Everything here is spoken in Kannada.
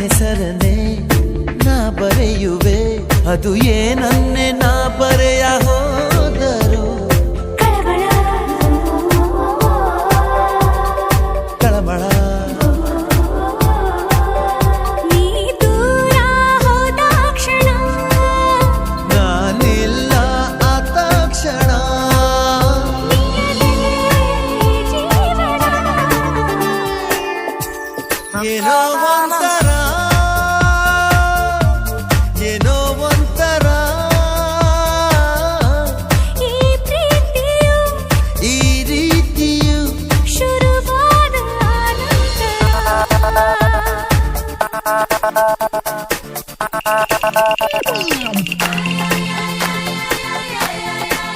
ಹೆಸರನ್ನೇ ನಾ ಬರೆಯುವೆ, ಅದು ಏನನ್ನೇ ನಾ ಬರೆಯ ಹೋದರು ಕಳವಳ. ನೀ ದೂರ ಹೋದ ಕ್ಷಣ ನಾನಿಲ್ಲ ಆ ತಕ್ಷಣ